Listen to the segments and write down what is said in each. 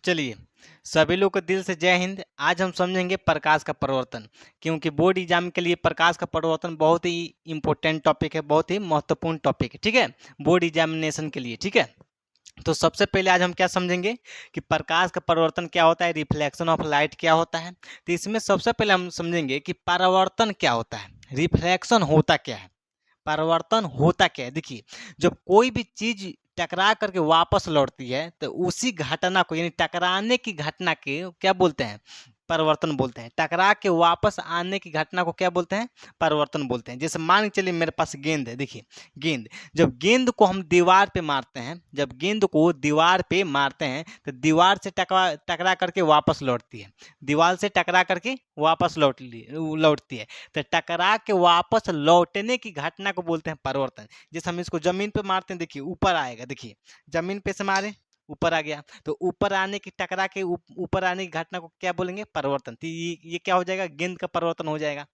तो चलिए, सभी लोग को दिल से जय हिंद। आज हम समझेंगे प्रकाश का परिवर्तन, क्योंकि बोर्ड एग्जाम के लिए प्रकाश का परिवर्तन बहुत ही इंपॉर्टेंट टॉपिक है, बहुत ही महत्वपूर्ण टॉपिक है। ठीक है, बोर्ड एग्जामिनेशन के लिए। ठीक है, तो सबसे पहले आज हम क्या समझेंगे कि प्रकाश का परिवर्तन क्या होता है, रिफ्लेक्शन ऑफ लाइट क्या होता है। तो इसमें सबसे पहले हम समझेंगे कि परावर्तन क्या होता है, रिफ्लेक्शन होता क्या है, परिवर्तन होता क्या है। देखिए, जब कोई भी चीज टकरा करके वापस लौटती है तो उसी घटना को, यानी टकराने की घटना के क्या बोलते हैं, परिवर्तन बोलते हैं। टकरा के वापस आने की घटना को क्या बोलते हैं, परिवर्तन बोलते हैं। जैसे मान के चलिए मेरे पास गेंद है। देखिए, गेंद, जब गेंद को हम दीवार पे मारते हैं, जब गेंद को दीवार पे मारते हैं तो दीवार से टकरा टकरा करके वापस लौटती है, दीवार से टकरा करके वापस लौटती है। तो टकरा के वापस लौटने की घटना को बोलते हैं परिवर्तन। जैसे हम इसको जमीन पे मारते हैं, देखिए ऊपर आएगा। देखिए, जमीन पे से मारे, ऊपर आ गया, तो ऊपर आने की, टकरा के ऊपर आने की घटना को क्या बोलेंगे, परिवर्तन। तो ये क्या हो जाएगा, गेंद का परिवर्तन हो जाएगा।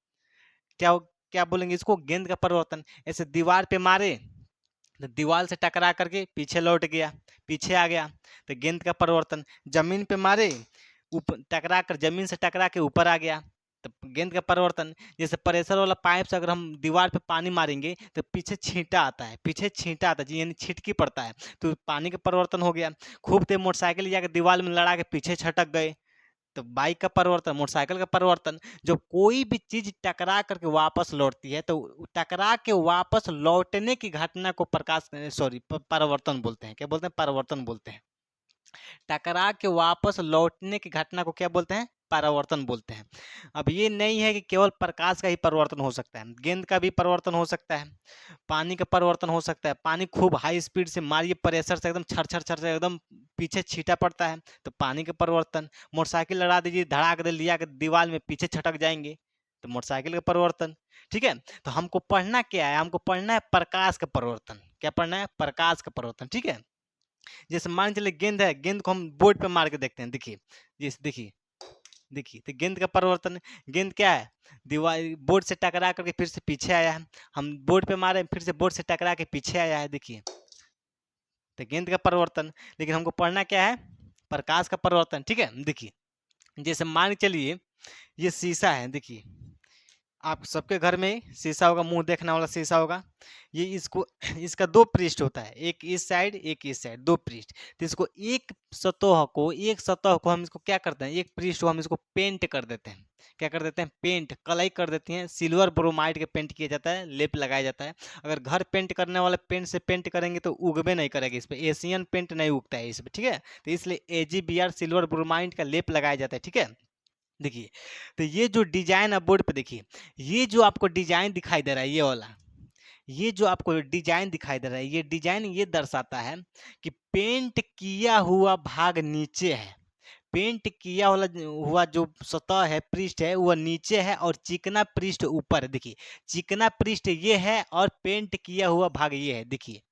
क्या बोलेंगे इसको, गेंद का परिवर्तन। ऐसे दीवार पे मारे तो दीवार से टकरा करके पीछे लौट गया, पीछे आ गया, तो गेंद का परिवर्तन। जमीन पे मारे, ऊपर टकरा कर, जमीन से टकरा के ऊपर आ गया, तो गेंद का परिवर्तन। जैसे प्रेशर वाला पाइप से अगर हम दीवार पे पानी मारेंगे तो पीछे छींटा आता है, पीछे छींटा आता है, यानी छिटकी पड़ता है, तो पानी का परिवर्तन हो गया। खूब तेज मोटरसाइकिल जाकर दीवार में लड़ा के पीछे छटक गए, तो बाइक का परिवर्तन, मोटरसाइकिल का परिवर्तन। जब कोई भी चीज टकरा करके वापस लौटती है तो टकरा के वापस लौटने की घटना को प्रकाश, सॉरी, परिवर्तन बोलते हैं। क्या बोलते हैं, परिवर्तन बोलते हैं। टकरा के वापस लौटने की घटना को क्या बोलते हैं, परावर्तन बोलते हैं। अब ये नहीं है कि केवल प्रकाश का ही परिवर्तन हो सकता है, गेंद का भी परिवर्तन हो सकता है, पानी का परिवर्तन हो सकता है। पानी खूब हाई स्पीड से मारिए, प्रेशर से एकदम छर छर छर से एकदम पीछे छींटा पड़ता है, तो पानी का परिवर्तन। मोटरसाइकिल लड़ा दीजिए, धड़ाक दे लिया के दीवार में, पीछे छटक जाएंगे, तो मोटरसाइकिल का परिवर्तन। ठीक है, तो हमको पढ़ना क्या है, हमको पढ़ना है प्रकाश का परिवर्तन। क्या पढ़ना है, प्रकाश का परिवर्तन। ठीक है, जैसे मान चलिए गेंद है, गेंद को हम बोर्ड पे मार के देखते हैं। देखिए, जैसे देखिए, देखिए, तो गेंद का परिवर्तन। गेंद क्या है, दीवार, बोर्ड से टकरा करके फिर से पीछे आया है, हम बोर्ड पे मारे, फिर से बोर्ड से टकरा के पीछे आया है। देखिए, तो गेंद का परिवर्तन। लेकिन हमको पढ़ना क्या है, प्रकाश का परिवर्तन। ठीक है, देखिए, जैसे मान के चलिए ये शीशा है। देखिए, आप सबके घर में शीशा होगा, मुंह देखने वाला शीशा होगा। ये इसको इसका दो पृष्ठ होता है, एक इस साइड, एक इस साइड, दो पृष्ठ। तो इसको एक सतह को हम इसको क्या करते हैं, एक पृष्ठ को हम इसको पेंट कर देते हैं। क्या कर देते हैं, पेंट, कलई कर देते हैं। सिल्वर ब्रोमाइड के पेंट किया जाता है, लेप लगाया जाता है। अगर घर पेंट करने वाले पेंट से पेंट करेंगे तो उगबे नहीं करेगा इस पे, एशियन पेंट नहीं उगता है इस पे। ठीक है, तो इसलिए AGBR सिल्वर ब्रोमाइड का लेप लगाया जाता है। ठीक है, देखिए, तो ये जो डिजाइन है बोर्ड पे, देखिए, ये जो आपको डिजाइन दिखाई दे रहा है, ये वाला, ये जो आपको डिजाइन दिखाई दे रहा है, ये डिजाइन ये दर्शाता है कि पेंट किया हुआ भाग नीचे है, पेंट किया हुआ जो सतह है, पृष्ठ है, वो नीचे है, और चिकना पृष्ठ ऊपर है। देखिए, चिकना पृष्ठ ये है और पेंट किया हुआ भाग ये है। देखिए,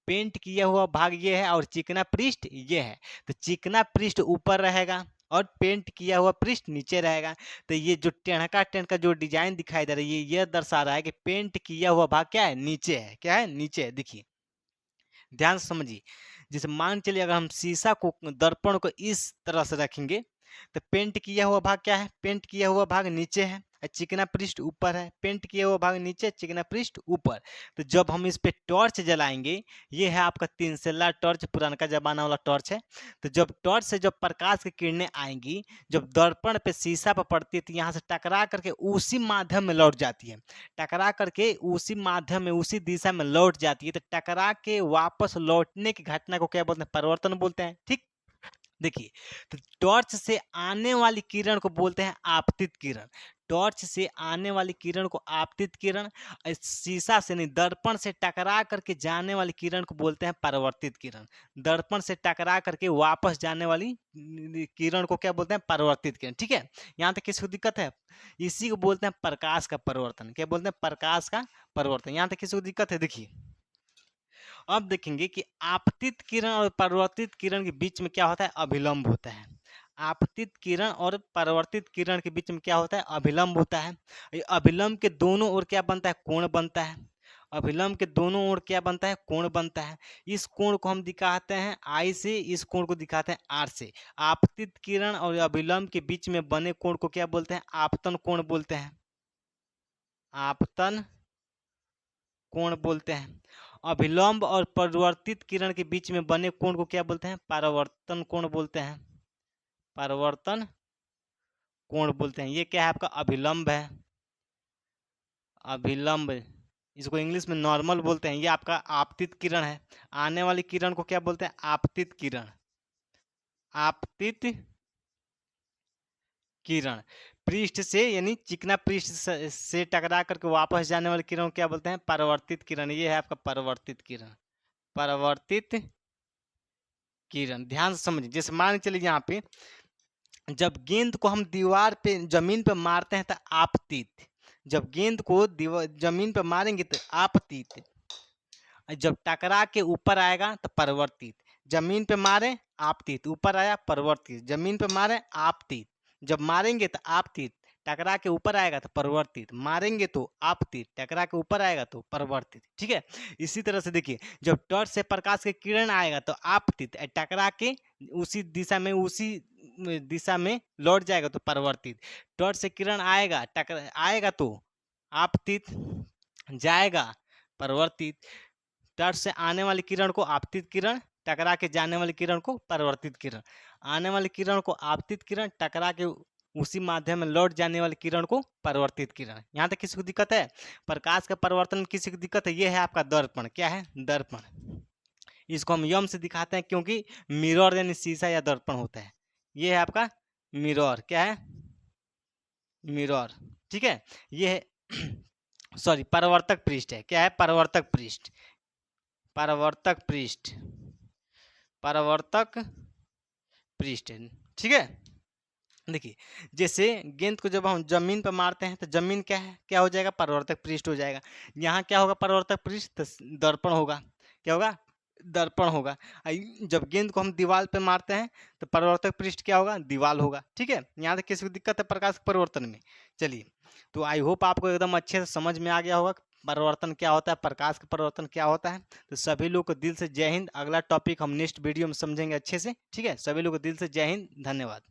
पेंट किया हुआ भाग ये है और चिकना पृष्ठ ये है, तो चिकना पृष्ठ ऊपर रहेगा और पेंट किया हुआ पृष्ठ नीचे रहेगा। तो ये जो टेढ़का टेढ़का जो डिजाइन दिखाई दे रहा है, ये दर्शा रहा है कि पेंट किया हुआ भाग क्या है, नीचे है। क्या है, नीचे है। देखिए, ध्यान से समझिए। जैसे मान चलिए अगर हम शीशा को, दर्पण को इस तरह से रखेंगे, तो पेंट किया हुआ भाग क्या है, पेंट किया हुआ भाग नीचे है और चिकना पृष्ठ ऊपर है। पेंट किया हुआ भाग नीचे, चिकना पृष्ठ ऊपर। तो जब हम इस पे टॉर्च जलाएंगे, ये है आपका 3 सेल्ला टॉर्च, पुराना जमाना वाला टॉर्च है। तो जब टॉर्च से जब प्रकाश की किरणें आएंगी, जब दर्पण पे, शीशा पर पड़ती है, तो यहाँ से टकरा करके उसी माध्यम में लौट जाती है, टकरा करके उसी माध्यम में, उसी दिशा में लौट जाती है। तो टकरा के वापस लौटने की घटना को क्या बोलते हैं, परिवर्तन बोलते हैं। ठीक, देखिए, तो टॉर्च से आने वाली किरण को बोलते हैं आपतित किरण। टॉर्च से आने वाली किरण को आपतित किरण, शीशा से नहीं, दर्पण से टकरा करके जाने वाली किरण को बोलते हैं परावर्तित किरण। दर्पण से टकरा करके वापस जाने वाली किरण को क्या बोलते हैं, परावर्तित किरण। ठीक है, यहाँ तक किसी को दिक्कत है, इसी को बोलते हैं प्रकाश का परिवर्तन। क्या बोलते हैं, प्रकाश का परिवर्तन। यहाँ तक किसी को दिक्कत है, देखिए। अब देखेंगे कि आपतित किरण और परावर्तित किरण के बीच में क्या होता है, अभिलंब होता है। आपतित किरण और परावर्तित किरण के बीच में क्या होता है, अभिलंब होता है। ये अभिलंब के दोनों ओर क्या बनता है, कोण बनता है। अभिलंब के दोनों ओर क्या बनता है? कोण बनता है। इस कोण को हम दिखाते हैं आई से, इस कोण को दिखाते हैं आर से। आपतित किरण और अभिलंब के बीच में बने कोण को क्या बोलते हैं? आपतन कोण बोलते हैं। आपतन कोण बोलते हैं। अभिलंब और परावर्तित किरण के बीच में बने कोण को क्या बोलते हैं? परावर्तन कोण बोलते हैं। परावर्तन कोण बोलते हैं। ये क्या है? आपका अभिलंब है। अभिलंब, इसको इंग्लिश में नॉर्मल बोलते हैं। ये आपका आपतित किरण है। आने वाली किरण को क्या बोलते हैं? आपतित किरण। आपतित किरण। पृष्ठ से यानी चिकना पृष्ठ से टकरा करके वापस जाने वाली किरण को क्या बोलते हैं? परावर्तित किरण। ये है आपका परावर्तित किरण। परावर्तित किरण। ध्यान से समझिए। जैसे मान के चलिए यहाँ पे जब गेंद को हम दीवार पे जमीन पे मारते हैं तो आपतित, जब गेंद को जमीन पे मारेंगे तो आपतित, जब टकरा के ऊपर आएगा तो परिवर्तित। जमीन पे मारे आपतित, ऊपर आया परिवर्तित, जमीन पे मारे आपतित, जब मारेंगे तो आपतित, टकरा के ऊपर आएगा तो परिवर्तित, मारेंगे तो आपतित, टकरा के ऊपर आएगा तो परिवर्तित। ठीक है। इसी तरह से देखिए जब टॉर्च से प्रकाश के किरण आएगा तो आपतित, टकरा के उसी दिशा में लौट जाएगा तो परिवर्तित। टॉर्च से किरण आएगा आएगा तो आपतित, जाएगा परिवर्तित। टॉर्च से आने वाली किरण को आपतित किरण, टकरा के जाने वाली किरण को परिवर्तित किरण। आने वाली किरण को आपतित किरण, टकरा के उसी माध्यम में लौट जाने वाली किरण को परिवर्तित किरण। यहाँ तक किसी को दिक्कत है? प्रकाश का परिवर्तन में किसी को दिक्कत है? ये है आपका दर्पण। क्या है? दर्पण। इसको हम यम से दिखाते हैं क्योंकि मिरर यानी शीशा या दर्पण होता है। ये है आपका मिरर। क्या है? मिरर। ठीक है। ये है सॉरी परावर्तक पृष्ठ है। क्या है? परावर्तक पृष्ठ। परावर्तक पृष्ठ। परावर्तक पृष्ठ। ठीक है। देखिए जैसे गेंद को जब हम जमीन पर मारते हैं तो जमीन क्या है? क्या हो जाएगा? परावर्तक पृष्ठ हो जाएगा। यहाँ क्या होगा? परावर्तक पृष्ठ तो दर्पण होगा। क्या होगा? दर्पण होगा। जब गेंद को हम दीवार पे मारते हैं तो परावर्तक पृष्ठ क्या होगा? दीवार होगा। ठीक है। यहाँ तक किसी को दिक्कत है प्रकाश के परिवर्तन में? चलिए, तो आई होप आपको एकदम अच्छे से समझ में आ गया होगा परिवर्तन क्या होता है, प्रकाश का परिवर्तन क्या होता है। तो सभी लोग को दिल से जय हिंद। अगला टॉपिक हम नेक्स्ट वीडियो में समझेंगे अच्छे से। ठीक है। सभी लोग को दिल से जय हिंद। धन्यवाद।